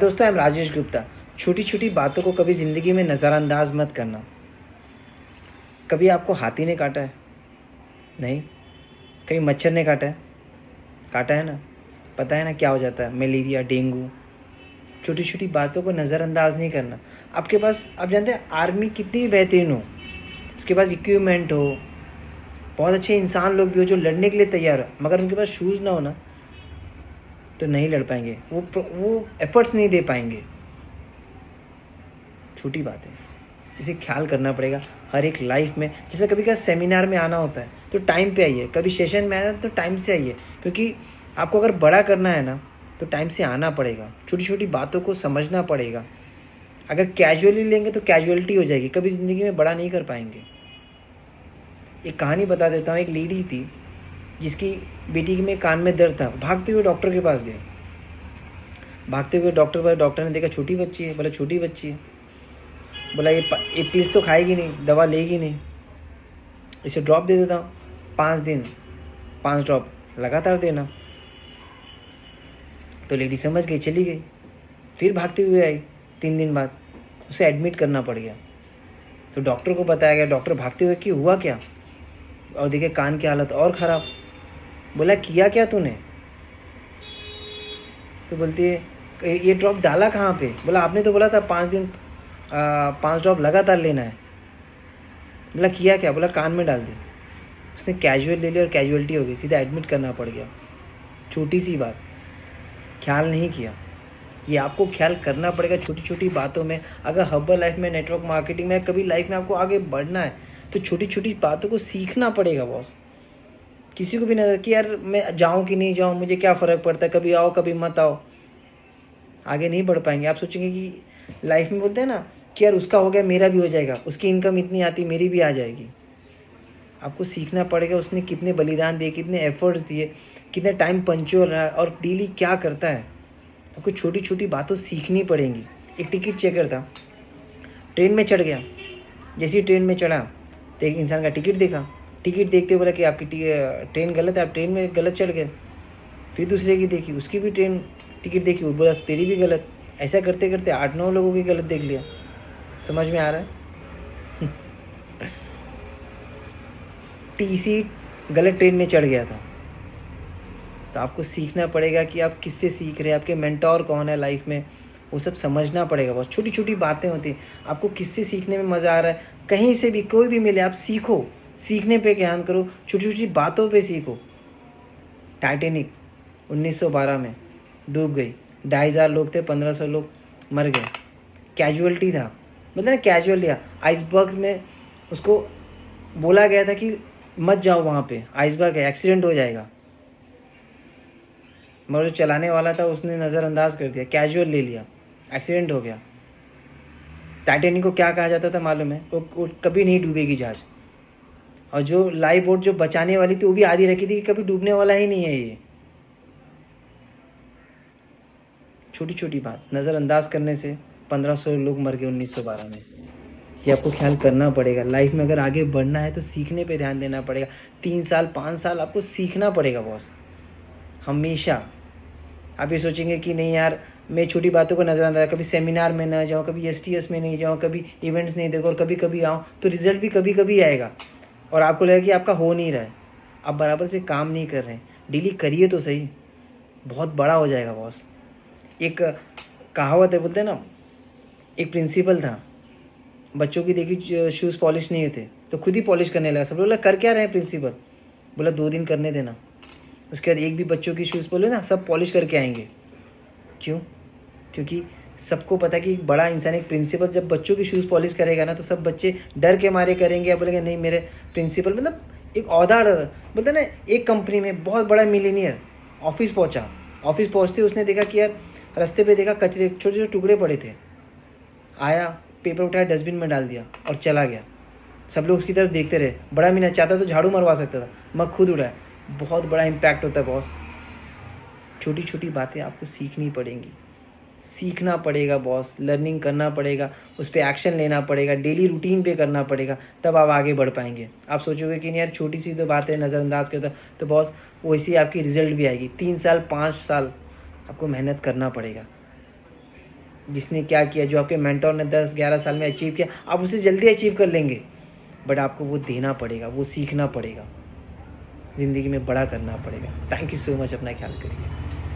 दोस्तों, I am Rajesh Gupta. छोटी छोटी बातों को कभी ज़िंदगी में नज़रअंदाज मत करना। कभी आपको हाथी ने काटा है? नहीं। कभी मच्छर ने काटा है? काटा है ना। पता है ना क्या हो जाता है? Malaria, dengue. छोटी छोटी बातों को नज़रअंदाज नहीं करना। आपके पास, आप जानते हैं आर्मी कितनी भी बेहतरीन हो, उसके पास इक्विपमेंट हो, बहुत अच्छे इंसान लोग भी हो जो लड़ने के लिए तैयार हो, मगर उनके पास शूज़ ना हो ना, तो नहीं लड़ पाएंगे। वो एफर्ट्स नहीं दे पाएंगे। छोटी बात है, इसे ख्याल करना पड़ेगा हर एक लाइफ में। जैसे कभी कभी सेमिनार में आना होता है तो टाइम पे आइए, कभी सेशन में आना तो टाइम से आइए, क्योंकि आपको अगर बड़ा करना है ना तो टाइम से आना पड़ेगा। छोटी छोटी बातों को समझना पड़ेगा। अगर कैजुअली लेंगे तो कैजुअलिटी हो जाएगी, कभी ज़िंदगी में बड़ा नहीं कर पाएंगे। एक कहानी बता देता हूँ। एक लेडी थी जिसकी बेटी में कान में दर्द था। भागते हुए डॉक्टर के पास गए। भागते हुए डॉक्टर ने देखा छोटी बच्ची है। बोला छोटी बच्ची है, बोला ये पीस तो खाएगी नहीं, दवा लेगी नहीं, इसे ड्रॉप दे देता हूँ। 5 दिन 5 ड्रॉप लगातार देना। तो लेडी समझ गई, चली गई। फिर भागते हुए आई 3 दिन बाद, उसे एडमिट करना पड़ गया। तो डॉक्टर को बताया गया। डॉक्टर भागते हुए कि हुआ क्या, और देखे कान की हालत और ख़राब। बोला किया क्या तूने? तो बोलती है ये ड्रॉप डाला कहाँ पे? बोला आपने तो बोला था 5 दिन 5 ड्रॉप लगातार लेना है। बोला किया क्या? बोला कान में डाल दी। उसने कैजुअल ले लिया और कैजुअलिटी हो गई, सीधा एडमिट करना पड़ गया। छोटी सी बात, ख्याल नहीं किया। ये आपको ख्याल करना पड़ेगा छोटी छोटी बातों में। अगर हर्बल लाइफ में, नेटवर्क मार्केटिंग में, कभी लाइफ में आपको आगे बढ़ना है तो छोटी छोटी बातों को सीखना पड़ेगा बॉस। किसी को भी नजर कि यार मैं जाऊँ कि नहीं जाऊँ, मुझे क्या फ़र्क पड़ता है, कभी आओ कभी मत आओ, आगे नहीं बढ़ पाएंगे। आप सोचेंगे कि लाइफ में बोलते हैं ना कि यार उसका हो गया मेरा भी हो जाएगा, उसकी इनकम इतनी आती मेरी भी आ जाएगी। आपको सीखना पड़ेगा उसने कितने बलिदान दिए, कितने एफर्ट्स दिए, कितने टाइम पंचुअल रहा है और डेली क्या करता है। आपको छोटी छोटी बातों सीखनी पड़ेंगी। एक टिकट चेकर था, ट्रेन में चढ़ गया। जैसे ही ट्रेन में चढ़ा तो एक इंसान का टिकट देखा। टिकट देखते बोला कि आपकी ट्रेन गलत है, आप ट्रेन में गलत चढ़ गए। फिर दूसरे की देखी, उसकी भी ट्रेन टिकट देखी, वो बोला तेरी भी गलत। ऐसा करते करते 8-9 लोगों की गलत देख लिया। समझ में आ रहा है? टीसी गलत ट्रेन में चढ़ गया था। तो आपको सीखना पड़ेगा कि आप किससे सीख रहे हैं, आपके मेंटोर कौन है लाइफ में, वो सब समझना पड़ेगा। बहुत छोटी छोटी बातें होती हैं। आपको किससे सीखने में मज़ा आ रहा है, कहीं से भी कोई भी मिले आप सीखो। सीखने पे ध्यान करो, छोटी छोटी बातों पे सीखो। टाइटैनिक 1912 में डूब गई, 2,500 लोग थे, 1,500 लोग मर गए। कैजुअलिटी था, मतलब ना कैजुअल लिया। आइसबर्ग में उसको बोला गया था कि मत जाओ वहाँ पे, आइसबर्ग है, एक्सीडेंट हो जाएगा, मगर जो चलाने वाला था उसने नज़रअंदाज कर दिया, कैजुअल ले लिया, एक्सीडेंट हो गया। टाइटैनिक को क्या कहा जाता था मालूम है? वो कभी नहीं डूबेगी जहाज। और जो लाइफ बोट जो बचाने वाली थी वो भी आधी रखी थी कि कभी डूबने वाला ही नहीं है ये। छोटी छोटी बात नज़रअंदाज करने से 1,500 लोग मर गए 1912 में। ये आपको ख्याल करना पड़ेगा। लाइफ में अगर आगे बढ़ना है तो सीखने पे ध्यान देना पड़ेगा। 3 साल 5 साल आपको सीखना पड़ेगा बॉस, हमेशा। आप ये सोचेंगे कि नहीं यार मैं छोटी बातों को नज़रअंदाज, कभी सेमिनार में ना जाऊँ, कभी STS में नहीं जाऊँ, कभी इवेंट्स नहीं देखो और कभी कभी आऊँ, तो रिजल्ट भी कभी कभी आएगा और आपको लगेगा कि आपका हो नहीं रहा है, आप बराबर से काम नहीं कर रहे हैं। डेली करिए तो सही, बहुत बड़ा हो जाएगा बॉस। एक कहावत है, बोलते हैं ना, एक प्रिंसिपल था, बच्चों की देखी शूज़ पॉलिश नहीं होते तो खुद ही पॉलिश करने लगा। सब बोला कर क्या रहे हैं प्रिंसिपल? बोला 2 दिन करने देना, उसके बाद एक भी बच्चों की शूज़ बोले ना सब पॉलिश करके आएंगे। क्यों? क्योंकि सबको पता है कि एक बड़ा इंसान, एक प्रिंसिपल जब बच्चों की शूज़ पॉलिश करेगा ना तो सब बच्चे डर के मारे करेंगे या बोलेंगे नहीं मेरे प्रिंसिपल, मतलब एक औहदा बोलते ना। एक कंपनी में बहुत बड़ा मिलीनियर ऑफिस पहुंचा। ऑफिस पहुंचते उसने देखा कि यार रास्ते पे देखा कचरे छोटे छोटे टुकड़े पड़े थे। आया, पेपर उठाया, डस्टबिन में डाल दिया और चला गया। सब लोग उसकी तरफ देखते रहे। बड़ा मीना चाहता तो झाड़ू मरवा सकता था, मगर खुद उड़ाया। बहुत बड़ा इम्पैक्ट होता है बॉस। छोटी छोटी बातें आपको सीखनी पड़ेंगी, सीखना पड़ेगा बॉस, लर्निंग करना पड़ेगा, उस पर एक्शन लेना पड़ेगा, डेली रूटीन पे करना पड़ेगा, तब आप आगे बढ़ पाएंगे। आप सोचोगे कि नहीं यार छोटी सी तो बात है, नज़रअंदाज करता, तो बॉस वैसी आपकी रिजल्ट भी आएगी। 3 साल 5 साल आपको मेहनत करना पड़ेगा। जिसने क्या किया, जो आपके मेंटोर ने 10-11 साल में अचीव किया, आप उसे जल्दी अचीव कर लेंगे, बट आपको वो देना पड़ेगा, वो सीखना पड़ेगा, ज़िंदगी में बड़ा करना पड़ेगा। थैंक यू सो मच, अपना ख्याल करिए।